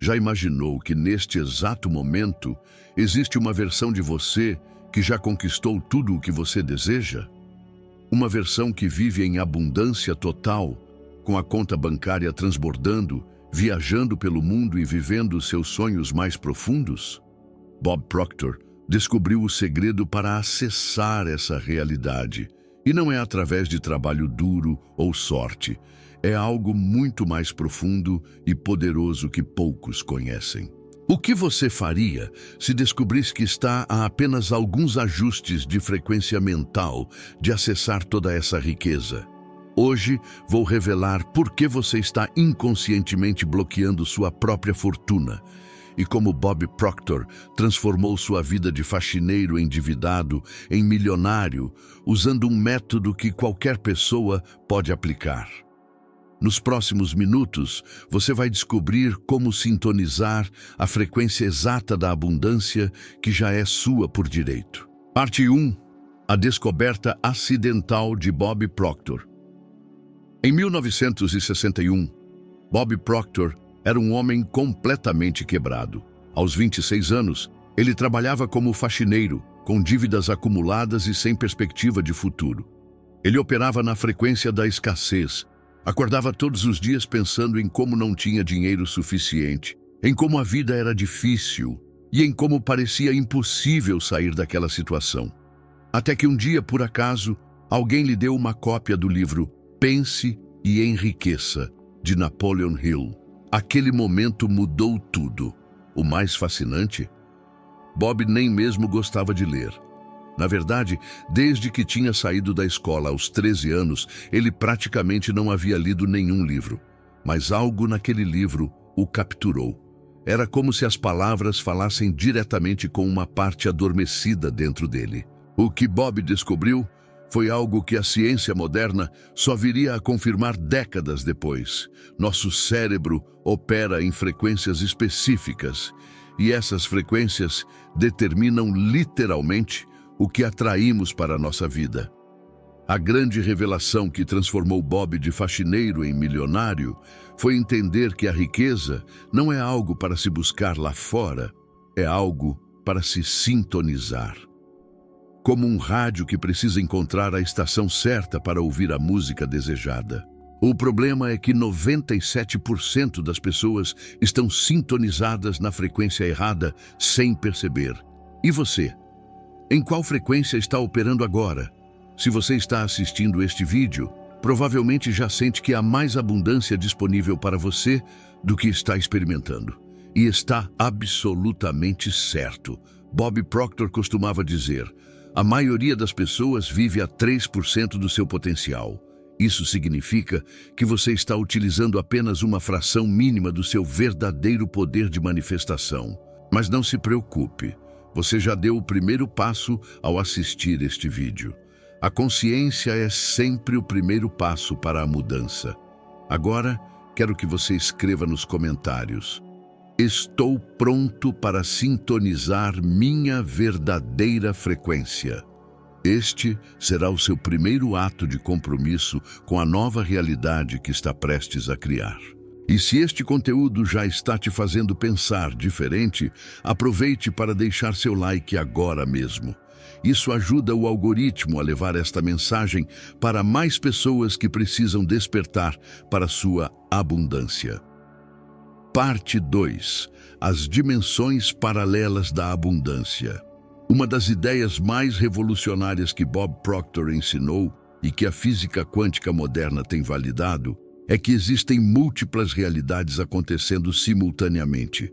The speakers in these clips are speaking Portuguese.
Já imaginou que neste exato momento existe uma versão de você que já conquistou tudo o que você deseja? Uma versão que vive em abundância total, com a conta bancária transbordando, viajando pelo mundo e vivendo seus sonhos mais profundos? Bob Proctor descobriu o segredo para acessar essa realidade. E não é através de trabalho duro ou sorte. É algo muito mais profundo e poderoso que poucos conhecem. O que você faria se descobrisse que está a apenas alguns ajustes de frequência mental de acessar toda essa riqueza? Hoje vou revelar por que você está inconscientemente bloqueando sua própria fortuna e como Bob Proctor transformou sua vida de faxineiro endividado em milionário usando um método que qualquer pessoa pode aplicar. Nos próximos minutos, você vai descobrir como sintonizar a frequência exata da abundância que já é sua por direito. Parte 1. A descoberta acidental de Bob Proctor. Em 1961, Bob Proctor era um homem completamente quebrado. Aos 26 anos, ele trabalhava como faxineiro, com dívidas acumuladas e sem perspectiva de futuro. Ele operava na frequência da escassez. Acordava todos os dias pensando em como não tinha dinheiro suficiente, em como a vida era difícil e em como parecia impossível sair daquela situação. Até que um dia, por acaso, alguém lhe deu uma cópia do livro Pense e Enriqueça, de Napoleon Hill. Aquele momento mudou tudo. O mais fascinante? Bob nem mesmo gostava de ler. Na verdade, desde que tinha saído da escola aos 13 anos, ele praticamente não havia lido nenhum livro. Mas algo naquele livro o capturou. Era como se as palavras falassem diretamente com uma parte adormecida dentro dele. O que Bob descobriu foi algo que a ciência moderna só viria a confirmar décadas depois. Nosso cérebro opera em frequências específicas, e essas frequências determinam literalmente o que atraímos para a nossa vida. A grande revelação que transformou Bob de faxineiro em milionário foi entender que a riqueza não é algo para se buscar lá fora, é algo para se sintonizar. Como um rádio que precisa encontrar a estação certa para ouvir a música desejada. O problema é que 97% das pessoas estão sintonizadas na frequência errada sem perceber. E você? Em qual frequência está operando agora? Se você está assistindo este vídeo, provavelmente já sente que há mais abundância disponível para você do que está experimentando. E está absolutamente certo. Bob Proctor costumava dizer: a maioria das pessoas vive a 3% do seu potencial. Isso significa que você está utilizando apenas uma fração mínima do seu verdadeiro poder de manifestação. Mas não se preocupe, você já deu o primeiro passo ao assistir este vídeo. A consciência é sempre o primeiro passo para a mudança. Agora, quero que você escreva nos comentários: estou pronto para sintonizar minha verdadeira frequência. Este será o seu primeiro ato de compromisso com a nova realidade que está prestes a criar. E se este conteúdo já está te fazendo pensar diferente, aproveite para deixar seu like agora mesmo. Isso ajuda o algoritmo a levar esta mensagem para mais pessoas que precisam despertar para sua abundância. Parte 2. As dimensões paralelas da abundância. Uma das ideias mais revolucionárias que Bob Proctor ensinou e que a física quântica moderna tem validado é que existem múltiplas realidades acontecendo simultaneamente.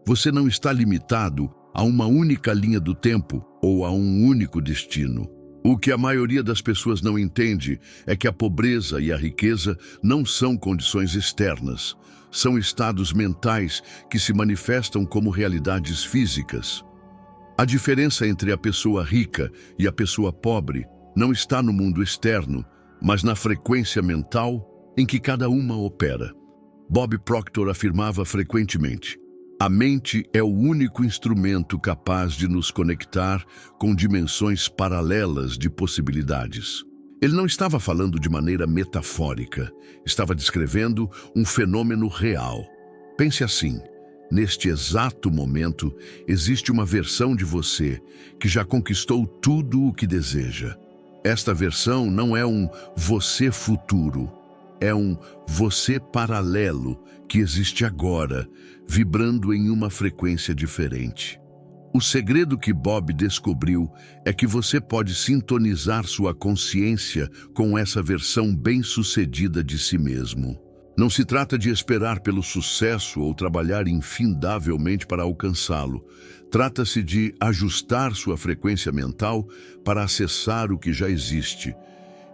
Você não está limitado a uma única linha do tempo ou a um único destino. O que a maioria das pessoas não entende é que a pobreza e a riqueza não são condições externas, são estados mentais que se manifestam como realidades físicas. A diferença entre a pessoa rica e a pessoa pobre não está no mundo externo, mas na frequência mental em que cada uma opera. Bob Proctor afirmava frequentemente: a mente é o único instrumento capaz de nos conectar com dimensões paralelas de possibilidades. Ele não estava falando de maneira metafórica, estava descrevendo um fenômeno real. Pense assim: Neste exato momento, existe uma versão de você que já conquistou tudo o que deseja. Esta versão não é um você futuro, é um você paralelo que existe agora, vibrando em uma frequência diferente. O segredo que Bob descobriu é que você pode sintonizar sua consciência com essa versão bem-sucedida de si mesmo. Não se trata de esperar pelo sucesso ou trabalhar infindavelmente para alcançá-lo. Trata-se de ajustar sua frequência mental para acessar o que já existe.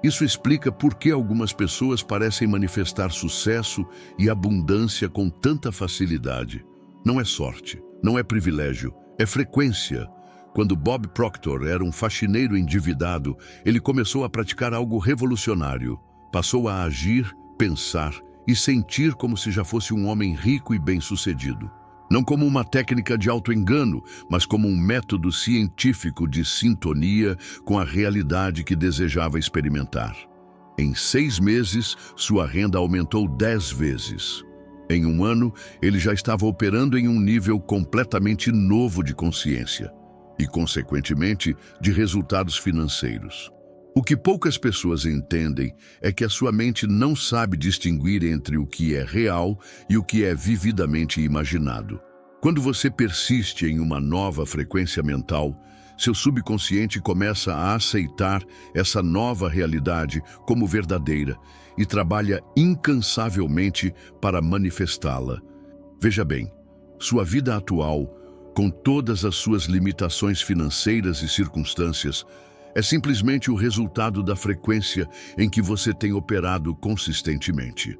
Isso explica por que algumas pessoas parecem manifestar sucesso e abundância com tanta facilidade. Não é sorte, não é privilégio, é frequência. Quando Bob Proctor era um faxineiro endividado, ele começou a praticar algo revolucionário. Passou a agir, pensar e sentir como se já fosse um homem rico e bem-sucedido. Não como uma técnica de auto-engano, mas como um método científico de sintonia com a realidade que desejava experimentar. Em 6 meses, sua renda aumentou 10 vezes. Em 1 ano, ele já estava operando em um nível completamente novo de consciência e, consequentemente, de resultados financeiros. O que poucas pessoas entendem é que a sua mente não sabe distinguir entre o que é real e o que é vividamente imaginado. Quando você persiste em uma nova frequência mental, seu subconsciente começa a aceitar essa nova realidade como verdadeira e trabalha incansavelmente para manifestá-la. Veja bem, sua vida atual, com todas as suas limitações financeiras e circunstâncias, é simplesmente o resultado da frequência em que você tem operado consistentemente.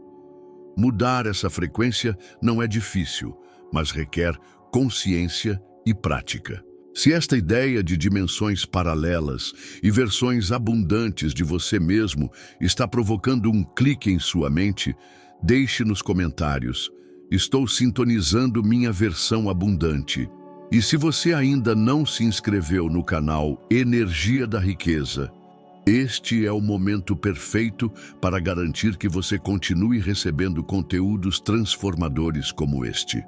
Mudar essa frequência não é difícil, mas requer consciência e prática. Se esta ideia de dimensões paralelas e versões abundantes de você mesmo está provocando um clique em sua mente, deixe nos comentários: estou sintonizando minha versão abundante. E se você ainda não se inscreveu no canal Energia da Riqueza, este é o momento perfeito para garantir que você continue recebendo conteúdos transformadores como este.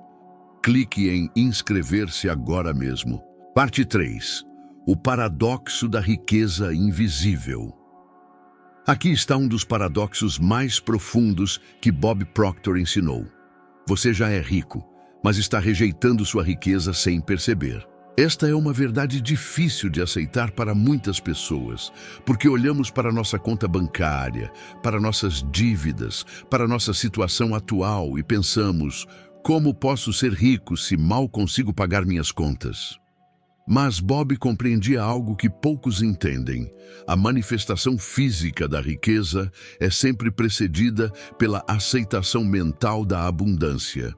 Clique em inscrever-se agora mesmo. Parte 3. O paradoxo da riqueza invisível. Aqui está um dos paradoxos mais profundos que Bob Proctor ensinou. Você já é rico, mas está rejeitando sua riqueza sem perceber. Esta é uma verdade difícil de aceitar para muitas pessoas, porque olhamos para nossa conta bancária, para nossas dívidas, para nossa situação atual e pensamos: como posso ser rico se mal consigo pagar minhas contas? Mas Bob compreendia algo que poucos entendem. A manifestação física da riqueza é sempre precedida pela aceitação mental da abundância.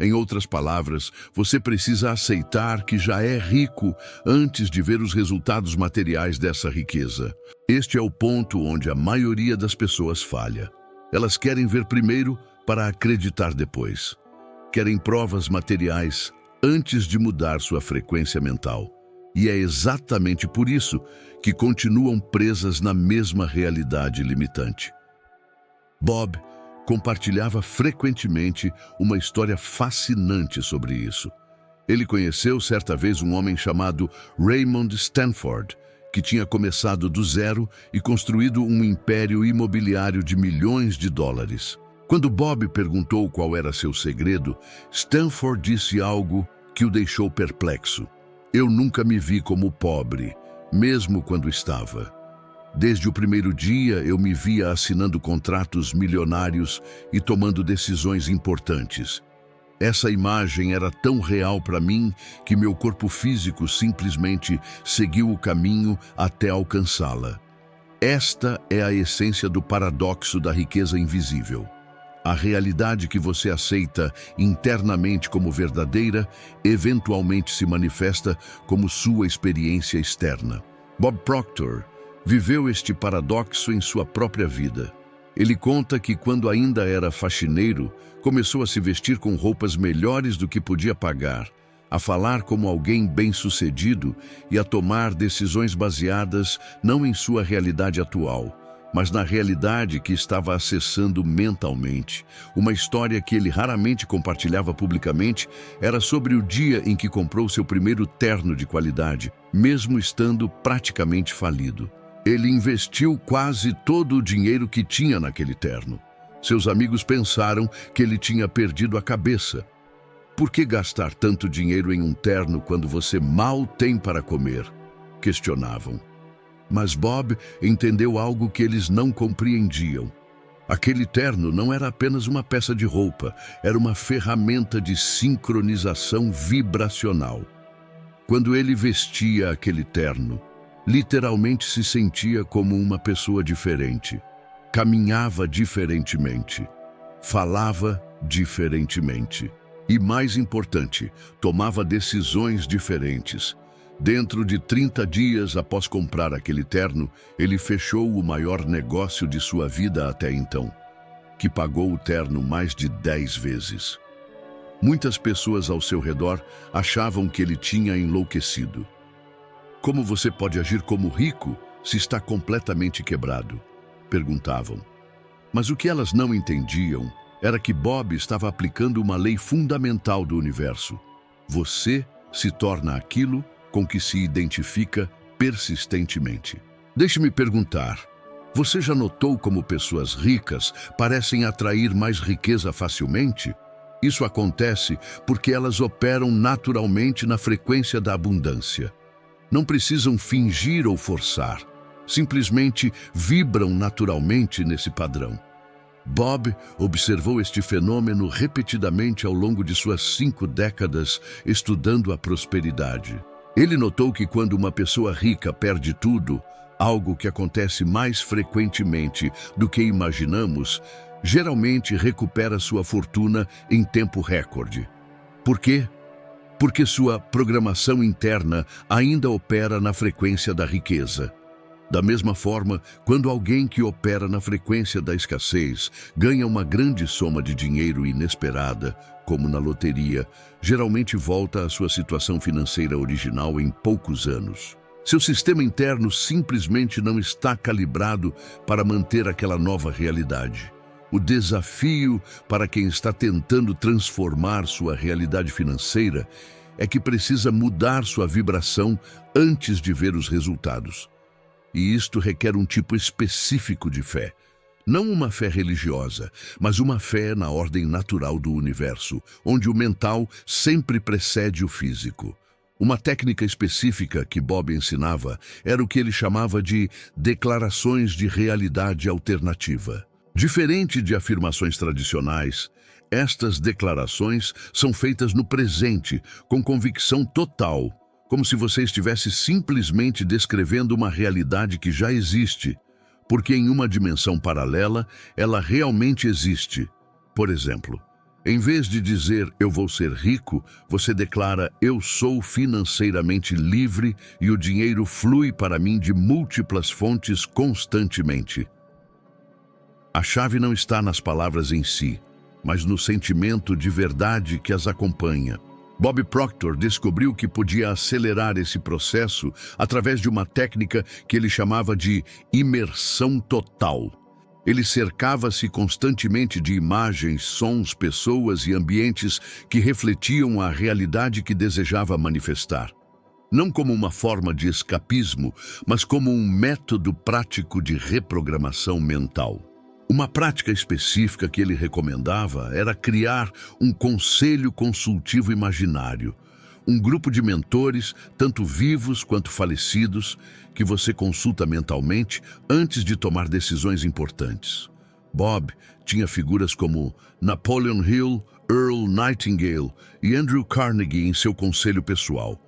Em outras palavras, você precisa aceitar que já é rico antes de ver os resultados materiais dessa riqueza. Este é o ponto onde a maioria das pessoas falha. Elas querem ver primeiro para acreditar depois. Querem provas materiais antes de mudar sua frequência mental. E é exatamente por isso que continuam presas na mesma realidade limitante. Bob compartilhava frequentemente uma história fascinante sobre isso. Ele conheceu certa vez um homem chamado Raymond Stanford, que tinha começado do zero e construído um império imobiliário de milhões de dólares. Quando Bob perguntou qual era seu segredo, Stanford disse algo que o deixou perplexo. Eu nunca me vi como pobre, mesmo quando estava. Desde o primeiro dia, eu me via assinando contratos milionários e tomando decisões importantes. Essa imagem era tão real para mim que meu corpo físico simplesmente seguiu o caminho até alcançá-la. Esta é a essência do paradoxo da riqueza invisível. A realidade que você aceita internamente como verdadeira, eventualmente se manifesta como sua experiência externa. Bob Proctor viveu este paradoxo em sua própria vida. Ele conta que quando ainda era faxineiro, começou a se vestir com roupas melhores do que podia pagar, a falar como alguém bem-sucedido e a tomar decisões baseadas não em sua realidade atual, mas na realidade que estava acessando mentalmente. Uma história que ele raramente compartilhava publicamente era sobre o dia em que comprou seu primeiro terno de qualidade, mesmo estando praticamente falido. Ele investiu quase todo o dinheiro que tinha naquele terno. Seus amigos pensaram que ele tinha perdido a cabeça. Por que gastar tanto dinheiro em um terno quando você mal tem para comer? Questionavam. Mas Bob entendeu algo que eles não compreendiam. Aquele terno não era apenas uma peça de roupa, era uma ferramenta de sincronização vibracional. Quando ele vestia aquele terno, literalmente se sentia como uma pessoa diferente. Caminhava diferentemente, falava diferentemente e, mais importante, tomava decisões diferentes. Dentro de 30 dias após comprar aquele terno, ele fechou o maior negócio de sua vida até então, que pagou o terno mais de 10 vezes. Muitas pessoas ao seu redor achavam que ele tinha enlouquecido. Como você pode agir como rico se está completamente quebrado? Perguntavam. Mas o que elas não entendiam era que Bob estava aplicando uma lei fundamental do universo. Você se torna aquilo com que se identifica persistentemente. Deixe-me perguntar, você já notou como pessoas ricas parecem atrair mais riqueza facilmente? Isso acontece porque elas operam naturalmente na frequência da abundância. Não precisam fingir ou forçar, simplesmente vibram naturalmente nesse padrão. Bob observou este fenômeno repetidamente ao longo de suas 5 décadas estudando a prosperidade. Ele notou que quando uma pessoa rica perde tudo, algo que acontece mais frequentemente do que imaginamos, geralmente recupera sua fortuna em tempo recorde. Por quê? Porque sua programação interna ainda opera na frequência da riqueza. Da mesma forma, quando alguém que opera na frequência da escassez ganha uma grande soma de dinheiro inesperada, como na loteria, geralmente volta à sua situação financeira original em poucos anos. Seu sistema interno simplesmente não está calibrado para manter aquela nova realidade. O desafio para quem está tentando transformar sua realidade financeira é que precisa mudar sua vibração antes de ver os resultados. E isto requer um tipo específico de fé. Não uma fé religiosa, mas uma fé na ordem natural do universo, onde o mental sempre precede o físico. Uma técnica específica que Bob ensinava era o que ele chamava de declarações de realidade alternativa. Diferente de afirmações tradicionais, estas declarações são feitas no presente, com convicção total, como se você estivesse simplesmente descrevendo uma realidade que já existe, porque em uma dimensão paralela, ela realmente existe. Por exemplo, em vez de dizer "eu vou ser rico", você declara "eu sou financeiramente livre e o dinheiro flui para mim de múltiplas fontes constantemente". A chave não está nas palavras em si, mas no sentimento de verdade que as acompanha. Bob Proctor descobriu que podia acelerar esse processo através de uma técnica que ele chamava de imersão total. Ele cercava-se constantemente de imagens, sons, pessoas e ambientes que refletiam a realidade que desejava manifestar. Não como uma forma de escapismo, mas como um método prático de reprogramação mental. Uma prática específica que ele recomendava era criar um conselho consultivo imaginário, um grupo de mentores, tanto vivos quanto falecidos, que você consulta mentalmente antes de tomar decisões importantes. Bob tinha figuras como Napoleon Hill, Earl Nightingale e Andrew Carnegie em seu conselho pessoal.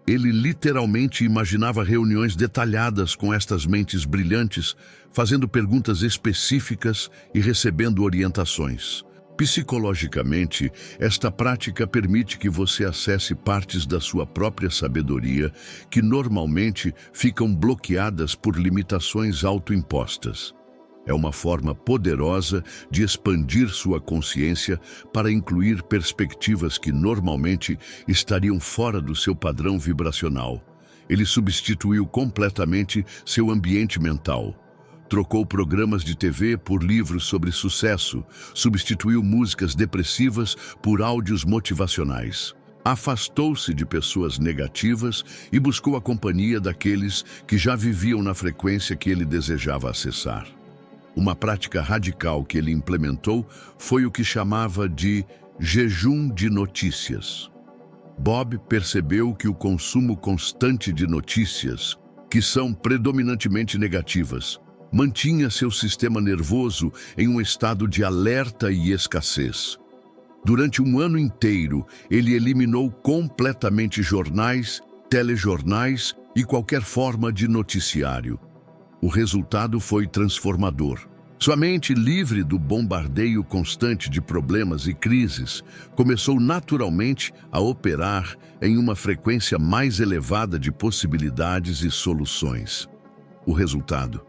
Ele literalmente imaginava reuniões detalhadas com estas mentes brilhantes, fazendo perguntas específicas e recebendo orientações. Psicologicamente, esta prática permite que você acesse partes da sua própria sabedoria que normalmente ficam bloqueadas por limitações autoimpostas. É uma forma poderosa de expandir sua consciência para incluir perspectivas que normalmente estariam fora do seu padrão vibracional. Ele substituiu completamente seu ambiente mental. Trocou programas de TV por livros sobre sucesso, substituiu músicas depressivas por áudios motivacionais. Afastou-se de pessoas negativas e buscou a companhia daqueles que já viviam na frequência que ele desejava acessar. Uma prática radical que ele implementou foi o que chamava de jejum de notícias. Bob percebeu que o consumo constante de notícias, que são predominantemente negativas, mantinha seu sistema nervoso em um estado de alerta e escassez. Durante um ano inteiro, ele eliminou completamente jornais, telejornais e qualquer forma de noticiário. O resultado foi transformador. Sua mente, livre do bombardeio constante de problemas e crises, começou naturalmente a operar em uma frequência mais elevada de possibilidades e soluções. O resultado?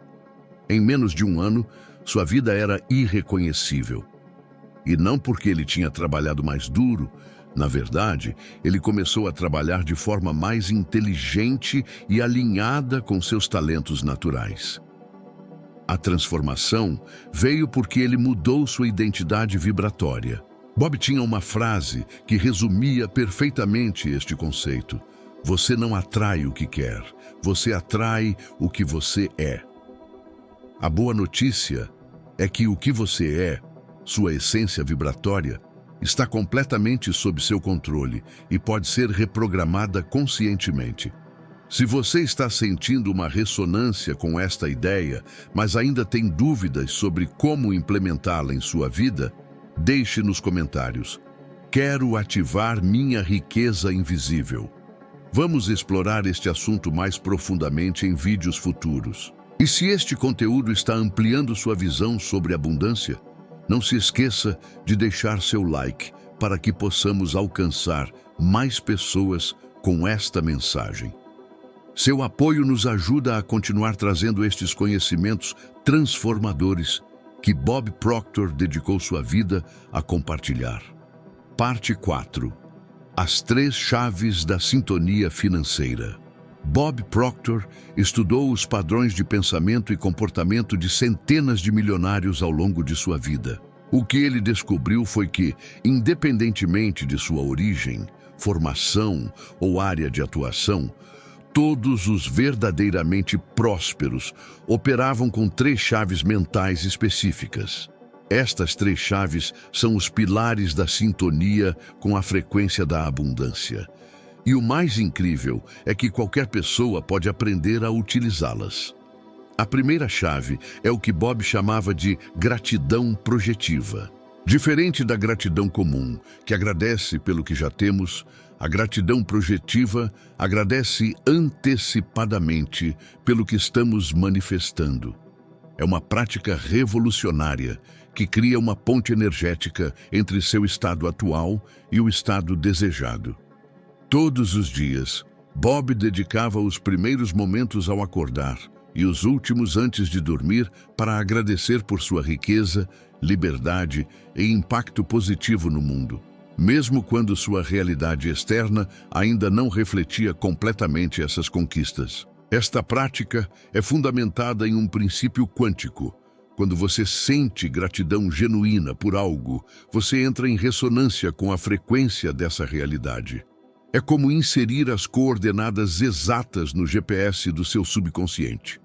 Em menos de um ano, sua vida era irreconhecível. E não porque ele tinha trabalhado mais duro, na verdade, ele começou a trabalhar de forma mais inteligente e alinhada com seus talentos naturais. A transformação veio porque ele mudou sua identidade vibratória. Bob tinha uma frase que resumia perfeitamente este conceito: você não atrai o que quer, você atrai o que você é. A boa notícia é que o que você é, sua essência vibratória, está completamente sob seu controle e pode ser reprogramada conscientemente. Se você está sentindo uma ressonância com esta ideia, mas ainda tem dúvidas sobre como implementá-la em sua vida, deixe nos comentários: quero ativar minha riqueza invisível. Vamos explorar este assunto mais profundamente em vídeos futuros. E se este conteúdo está ampliando sua visão sobre abundância, não se esqueça de deixar seu like para que possamos alcançar mais pessoas com esta mensagem. Seu apoio nos ajuda a continuar trazendo estes conhecimentos transformadores que Bob Proctor dedicou sua vida a compartilhar. Parte 4. As 3 chaves da sintonia financeira. Bob Proctor estudou os padrões de pensamento e comportamento de centenas de milionários ao longo de sua vida. O que ele descobriu foi que, independentemente de sua origem, formação ou área de atuação, todos os verdadeiramente prósperos operavam com 3 chaves mentais específicas. Estas 3 chaves são os pilares da sintonia com a frequência da abundância. E o mais incrível é que qualquer pessoa pode aprender a utilizá-las. A primeira chave é o que Bob chamava de gratidão projetiva. Diferente da gratidão comum, que agradece pelo que já temos, a gratidão projetiva agradece antecipadamente pelo que estamos manifestando. É uma prática revolucionária que cria uma ponte energética entre seu estado atual e o estado desejado. Todos os dias, Bob dedicava os primeiros momentos ao acordar e os últimos antes de dormir para agradecer por sua riqueza, liberdade e impacto positivo no mundo, mesmo quando sua realidade externa ainda não refletia completamente essas conquistas. Esta prática é fundamentada em um princípio quântico. Quando você sente gratidão genuína por algo, você entra em ressonância com a frequência dessa realidade. É como inserir as coordenadas exatas no GPS do seu subconsciente.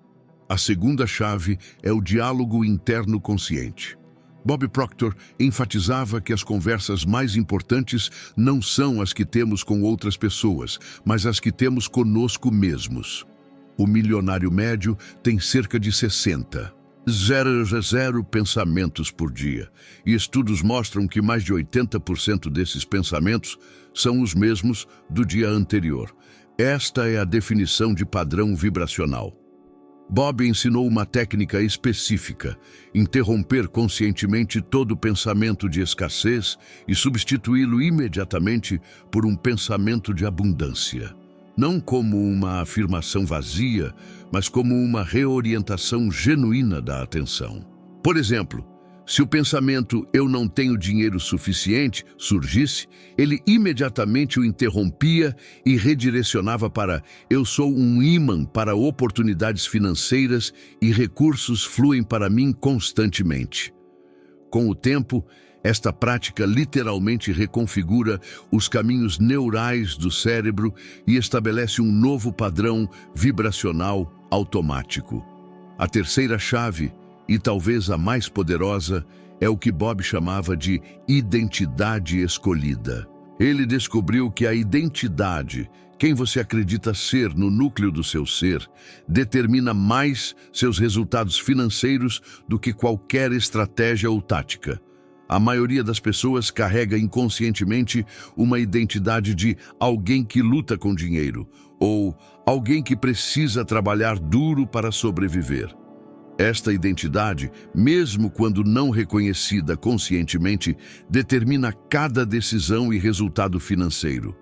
A segunda chave é o diálogo interno consciente. Bob Proctor enfatizava que as conversas mais importantes não são as que temos com outras pessoas, mas as que temos conosco mesmos. O milionário médio tem cerca de 60 pensamentos por dia, e estudos mostram que mais de 80% desses pensamentos são os mesmos do dia anterior. Esta é a definição de padrão vibracional. Bob ensinou uma técnica específica: interromper conscientemente todo pensamento de escassez e substituí-lo imediatamente por um pensamento de abundância. Não como uma afirmação vazia, mas como uma reorientação genuína da atenção. Por exemplo, Se o pensamento "eu não tenho dinheiro suficiente" surgisse, ele imediatamente o interrompia e redirecionava para "eu sou um ímã para oportunidades financeiras e recursos fluem para mim constantemente". Com o tempo, esta prática literalmente reconfigura os caminhos neurais do cérebro e estabelece um novo padrão vibracional automático. A terceira chave, e talvez a mais poderosa, é o que Bob chamava de identidade escolhida. Ele descobriu que a identidade, quem você acredita ser no núcleo do seu ser, determina mais seus resultados financeiros do que qualquer estratégia ou tática. A maioria das pessoas carrega inconscientemente uma identidade de alguém que luta com dinheiro ou alguém que precisa trabalhar duro para sobreviver. Esta identidade, mesmo quando não reconhecida conscientemente, determina cada decisão e resultado financeiro.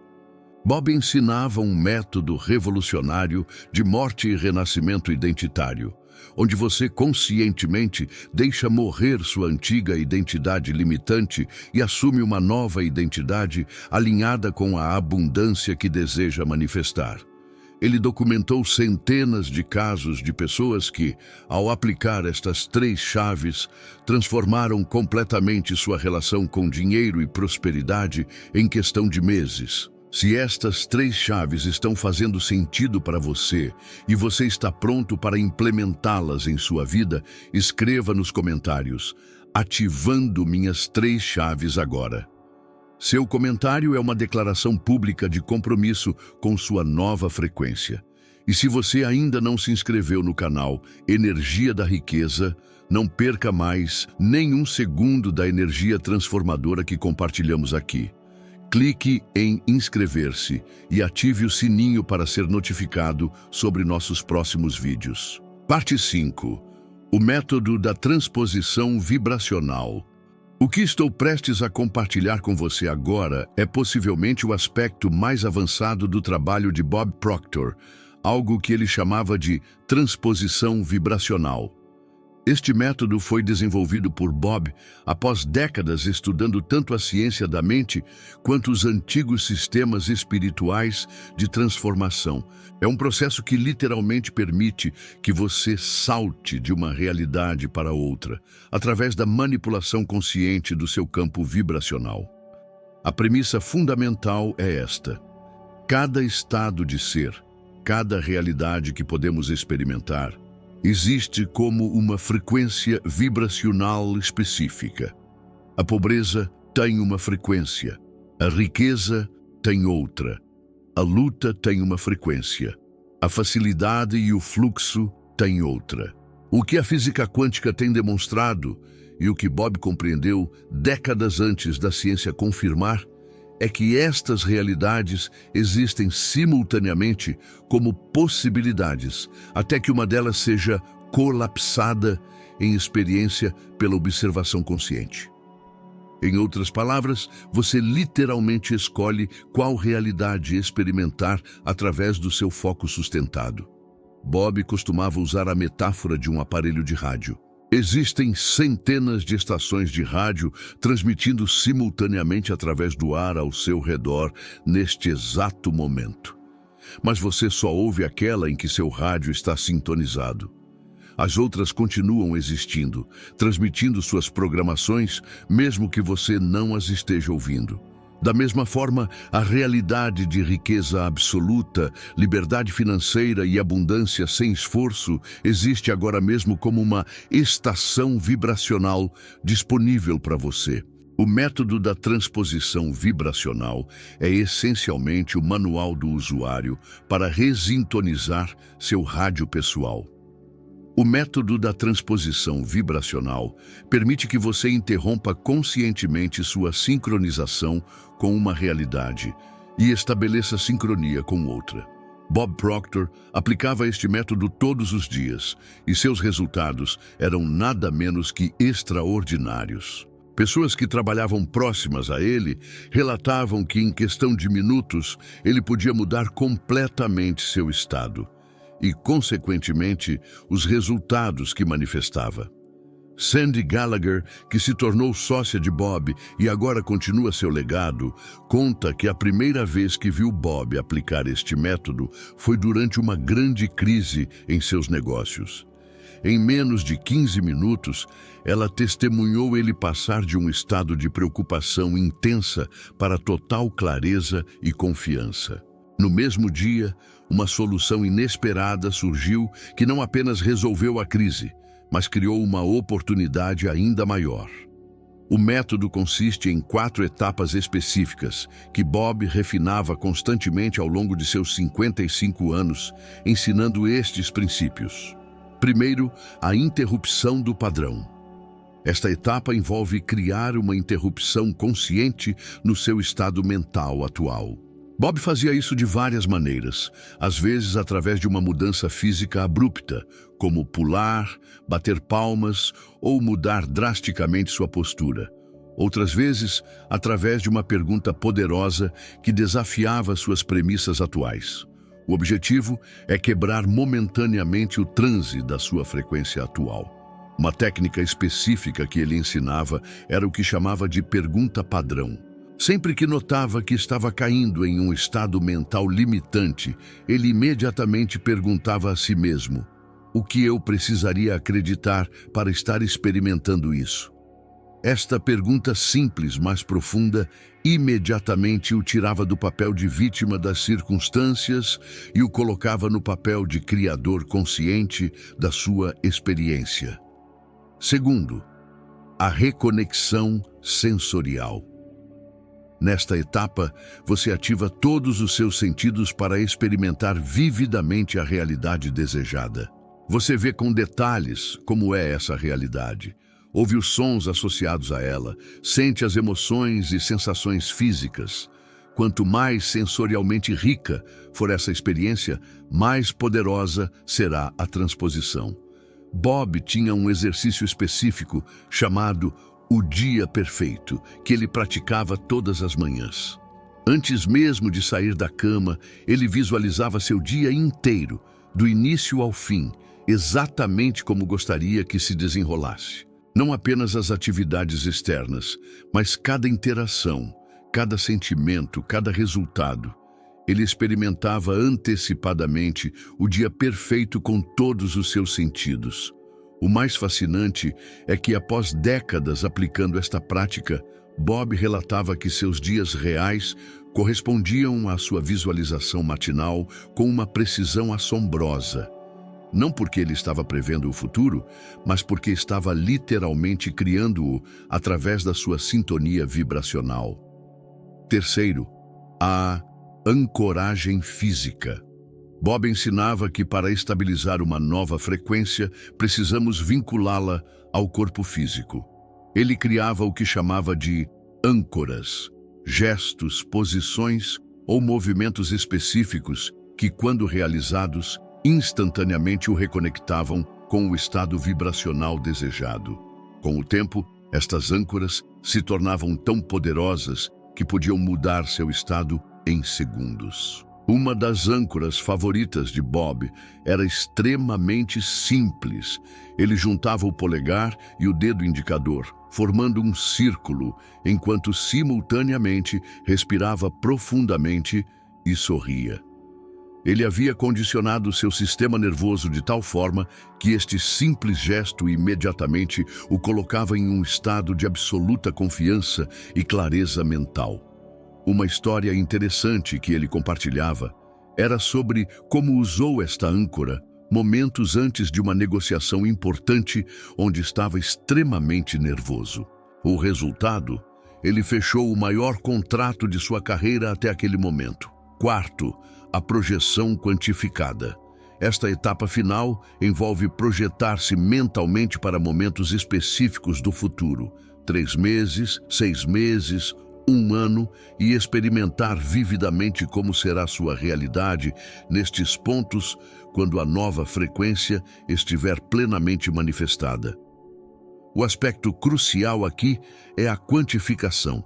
Bob ensinava um método revolucionário de morte e renascimento identitário, onde você conscientemente deixa morrer sua antiga identidade limitante e assume uma nova identidade alinhada com a abundância que deseja manifestar. Ele documentou centenas de casos de pessoas que, ao aplicar estas 3 chaves, transformaram completamente sua relação com dinheiro e prosperidade em questão de meses. Se estas 3 chaves estão fazendo sentido para você e você está pronto para implementá-las em sua vida, escreva nos comentários: "Ativando minhas 3 chaves agora". Seu comentário é uma declaração pública de compromisso com sua nova frequência. E se você ainda não se inscreveu no canal Energia da Riqueza, não perca mais nenhum segundo da energia transformadora que compartilhamos aqui. Clique em inscrever-se e ative o sininho para ser notificado sobre nossos próximos vídeos. Parte 5. O método da transposição vibracional. O que estou prestes a compartilhar com você agora é possivelmente o aspecto mais avançado do trabalho de Bob Proctor, algo que ele chamava de transposição vibracional. Este método foi desenvolvido por Bob após décadas estudando tanto a ciência da mente quanto os antigos sistemas espirituais de transformação. É um processo que literalmente permite que você salte de uma realidade para outra, através da manipulação consciente do seu campo vibracional. A premissa fundamental é esta: cada estado de ser, cada realidade que podemos experimentar, existe como uma frequência vibracional específica. A pobreza tem uma frequência, a riqueza tem outra, a luta tem uma frequência, a facilidade e o fluxo têm outra. O que a física quântica tem demonstrado, e o que Bob compreendeu décadas antes da ciência confirmar, é que estas realidades existem simultaneamente como possibilidades, até que uma delas seja colapsada em experiência pela observação consciente. Em outras palavras, você literalmente escolhe qual realidade experimentar através do seu foco sustentado. Bob costumava usar a metáfora de um aparelho de rádio. Existem centenas de estações de rádio transmitindo simultaneamente através do ar ao seu redor neste exato momento. Mas você só ouve aquela em que seu rádio está sintonizado. As outras continuam existindo, transmitindo suas programações, mesmo que você não as esteja ouvindo. Da mesma forma, a realidade de riqueza absoluta, liberdade financeira e abundância sem esforço existe agora mesmo como uma estação vibracional disponível para você. O método da transposição vibracional é essencialmente o manual do usuário para resintonizar seu rádio pessoal. O método da transposição vibracional permite que você interrompa conscientemente sua sincronização com uma realidade e estabeleça sincronia com outra. Bob Proctor aplicava este método todos os dias e seus resultados eram nada menos que extraordinários. Pessoas que trabalhavam próximas a ele relatavam que, em questão de minutos, ele podia mudar completamente seu estado e, consequentemente, os resultados que manifestava. Sandy Gallagher, que se tornou sócia de Bob e agora continua seu legado, conta que a primeira vez que viu Bob aplicar este método foi durante uma grande crise em seus negócios. Em menos de 15 minutos, ela testemunhou ele passar de um estado de preocupação intensa para total clareza e confiança. No mesmo dia, uma solução inesperada surgiu que não apenas resolveu a crise, mas criou uma oportunidade ainda maior. O método consiste em 4 etapas específicas que Bob refinava constantemente ao longo de seus 55 anos, ensinando estes princípios. Primeiro, a interrupção do padrão. Esta etapa envolve criar uma interrupção consciente no seu estado mental atual. Bob fazia isso de várias maneiras, às vezes através de uma mudança física abrupta, como pular, bater palmas ou mudar drasticamente sua postura. Outras vezes, através de uma pergunta poderosa que desafiava suas premissas atuais. O objetivo é quebrar momentaneamente o transe da sua frequência atual. Uma técnica específica que ele ensinava era o que chamava de pergunta padrão. Sempre que notava que estava caindo em um estado mental limitante, ele imediatamente perguntava a si mesmo: o que eu precisaria acreditar para estar experimentando isso? Esta pergunta simples, mas profunda, imediatamente o tirava do papel de vítima das circunstâncias e o colocava no papel de criador consciente da sua experiência. Segundo, a reconexão sensorial. Nesta etapa, você ativa todos os seus sentidos para experimentar vividamente a realidade desejada. Você vê com detalhes como é essa realidade, ouve os sons associados a ela, sente as emoções e sensações físicas. Quanto mais sensorialmente rica for essa experiência, mais poderosa será a transposição. Bob tinha um exercício específico chamado o dia perfeito, que ele praticava todas as manhãs. Antes mesmo de sair da cama, ele visualizava seu dia inteiro, do início ao fim, exatamente como gostaria que se desenrolasse. Não apenas as atividades externas, mas cada interação, cada sentimento, cada resultado. Ele experimentava antecipadamente o dia perfeito com todos os seus sentidos. O mais fascinante é que, após décadas aplicando esta prática, Bob relatava que seus dias reais correspondiam à sua visualização matinal com uma precisão assombrosa. Não porque ele estava prevendo o futuro, mas porque estava literalmente criando-o através da sua sintonia vibracional. Terceiro, a ancoragem física. Bob ensinava que para estabilizar uma nova frequência, precisamos vinculá-la ao corpo físico. Ele criava o que chamava de âncoras, gestos, posições ou movimentos específicos que, quando realizados, instantaneamente o reconectavam com o estado vibracional desejado. Com o tempo, estas âncoras se tornavam tão poderosas que podiam mudar seu estado em segundos. Uma das âncoras favoritas de Bob era extremamente simples. Ele juntava o polegar e o dedo indicador, formando um círculo, enquanto simultaneamente respirava profundamente e sorria. Ele havia condicionado seu sistema nervoso de tal forma que este simples gesto imediatamente o colocava em um estado de absoluta confiança e clareza mental. Uma história interessante que ele compartilhava era sobre como usou esta âncora momentos antes de uma negociação importante onde estava extremamente nervoso. O resultado? Ele fechou o maior contrato de sua carreira até aquele momento. Quarto, a projeção quantificada. Esta etapa final envolve projetar-se mentalmente para momentos específicos do futuro, 3 meses, 6 meses, 1 ano, e experimentar vividamente como será sua realidade nestes pontos quando a nova frequência estiver plenamente manifestada. O aspecto crucial aqui é a quantificação.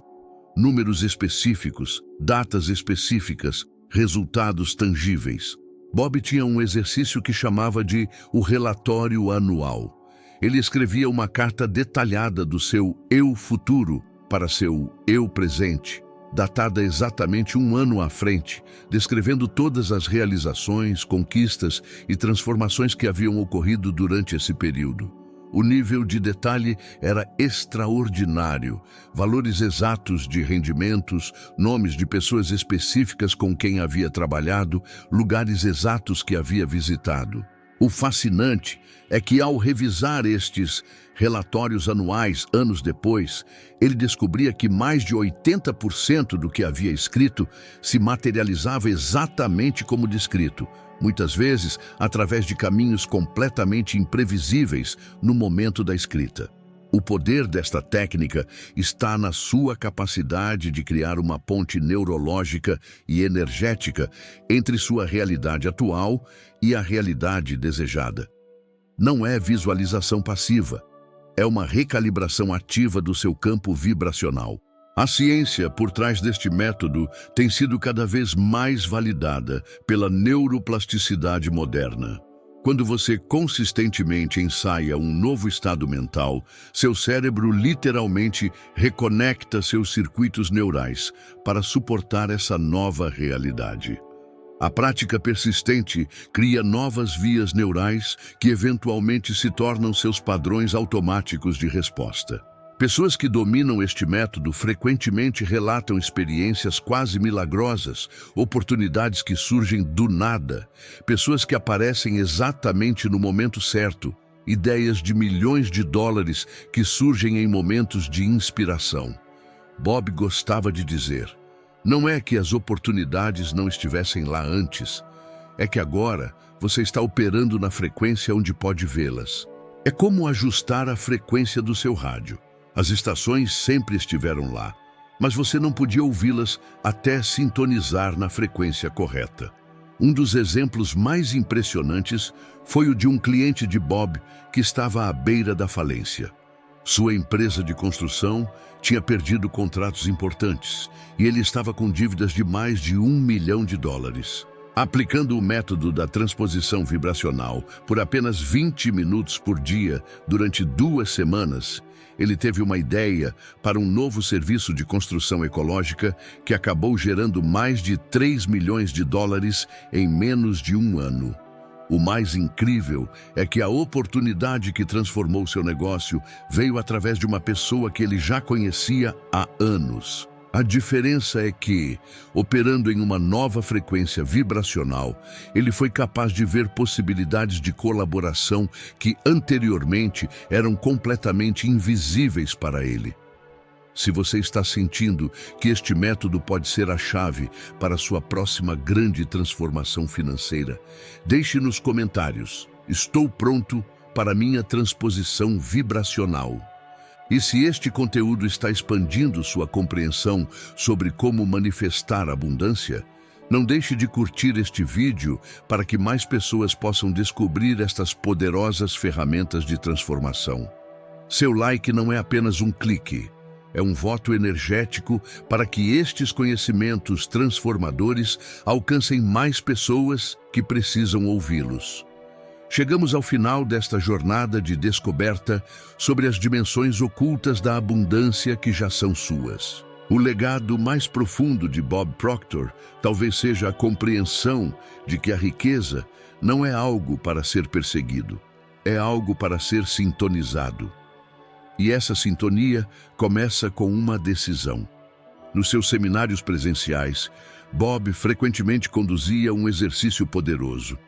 Números específicos, datas específicas, resultados tangíveis. Bob tinha um exercício que chamava de o relatório anual. Ele escrevia uma carta detalhada do seu eu futuro para seu eu presente, datada exatamente um ano à frente, descrevendo todas as realizações, conquistas e transformações que haviam ocorrido durante esse período. O nível de detalhe era extraordinário, valores exatos de rendimentos, nomes de pessoas específicas com quem havia trabalhado, lugares exatos que havia visitado. O fascinante é que, ao revisar estes relatórios anuais, anos depois, ele descobria que mais de 80% do que havia escrito se materializava exatamente como descrito, muitas vezes através de caminhos completamente imprevisíveis no momento da escrita. O poder desta técnica está na sua capacidade de criar uma ponte neurológica e energética entre sua realidade atual e a realidade desejada. Não é visualização passiva, é uma recalibração ativa do seu campo vibracional. A ciência por trás deste método tem sido cada vez mais validada pela neuroplasticidade moderna. Quando você consistentemente ensaia um novo estado mental, seu cérebro literalmente reconecta seus circuitos neurais para suportar essa nova realidade. A prática persistente cria novas vias neurais que eventualmente se tornam seus padrões automáticos de resposta. Pessoas que dominam este método frequentemente relatam experiências quase milagrosas, oportunidades que surgem do nada, pessoas que aparecem exatamente no momento certo, ideias de milhões de dólares que surgem em momentos de inspiração. Bob gostava de dizer: não é que as oportunidades não estivessem lá antes, é que agora você está operando na frequência onde pode vê-las. É como ajustar a frequência do seu rádio. As estações sempre estiveram lá, mas você não podia ouvi-las até sintonizar na frequência correta. Um dos exemplos mais impressionantes foi o de um cliente de Bob que estava à beira da falência. Sua empresa de construção tinha perdido contratos importantes e ele estava com dívidas de mais de $1 milhão. Aplicando o método da transposição vibracional por apenas 20 minutos por dia durante 2 semanas, ele teve uma ideia para um novo serviço de construção ecológica que acabou gerando mais de $3 milhões em menos de um ano. O mais incrível é que a oportunidade que transformou seu negócio veio através de uma pessoa que ele já conhecia há anos. A diferença é que, operando em uma nova frequência vibracional, ele foi capaz de ver possibilidades de colaboração que anteriormente eram completamente invisíveis para ele. Se você está sentindo que este método pode ser a chave para sua próxima grande transformação financeira, deixe nos comentários: estou pronto para minha transposição vibracional. E se este conteúdo está expandindo sua compreensão sobre como manifestar abundância, não deixe de curtir este vídeo para que mais pessoas possam descobrir estas poderosas ferramentas de transformação. Seu like não é apenas um clique, é um voto energético para que estes conhecimentos transformadores alcancem mais pessoas que precisam ouvi-los. Chegamos ao final desta jornada de descoberta sobre as dimensões ocultas da abundância que já são suas. O legado mais profundo de Bob Proctor talvez seja a compreensão de que a riqueza não é algo para ser perseguido, é algo para ser sintonizado. E essa sintonia começa com uma decisão. Nos seus seminários presenciais, Bob frequentemente conduzia um exercício poderoso.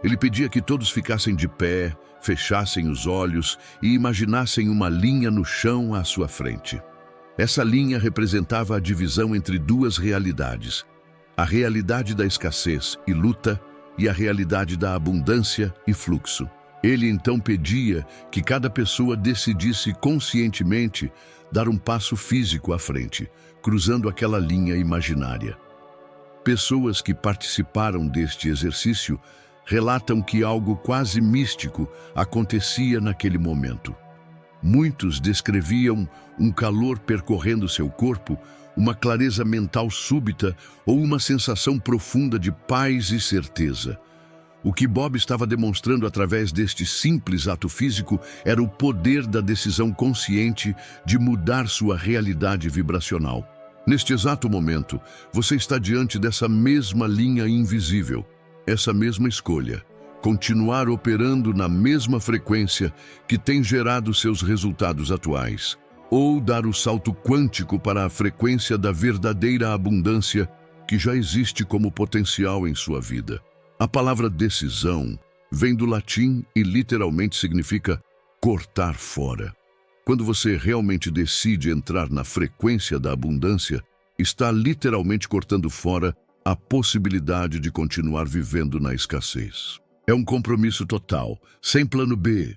Ele pedia que todos ficassem de pé, fechassem os olhos e imaginassem uma linha no chão à sua frente. Essa linha representava a divisão entre 2 realidades: a realidade da escassez e luta e a realidade da abundância e fluxo. Ele então pedia que cada pessoa decidisse conscientemente dar um passo físico à frente, cruzando aquela linha imaginária. Pessoas que participaram deste exercício relatam que algo quase místico acontecia naquele momento. Muitos descreviam um calor percorrendo seu corpo, uma clareza mental súbita ou uma sensação profunda de paz e certeza. O que Bob estava demonstrando através deste simples ato físico era o poder da decisão consciente de mudar sua realidade vibracional. Neste exato momento, você está diante dessa mesma linha invisível, essa mesma escolha. Continuar operando na mesma frequência que tem gerado seus resultados atuais, ou dar o salto quântico para a frequência da verdadeira abundância que já existe como potencial em sua vida. A palavra decisão vem do latim e literalmente significa cortar fora. Quando você realmente decide entrar na frequência da abundância, está literalmente cortando fora a possibilidade de continuar vivendo na escassez. É um compromisso total, sem plano B,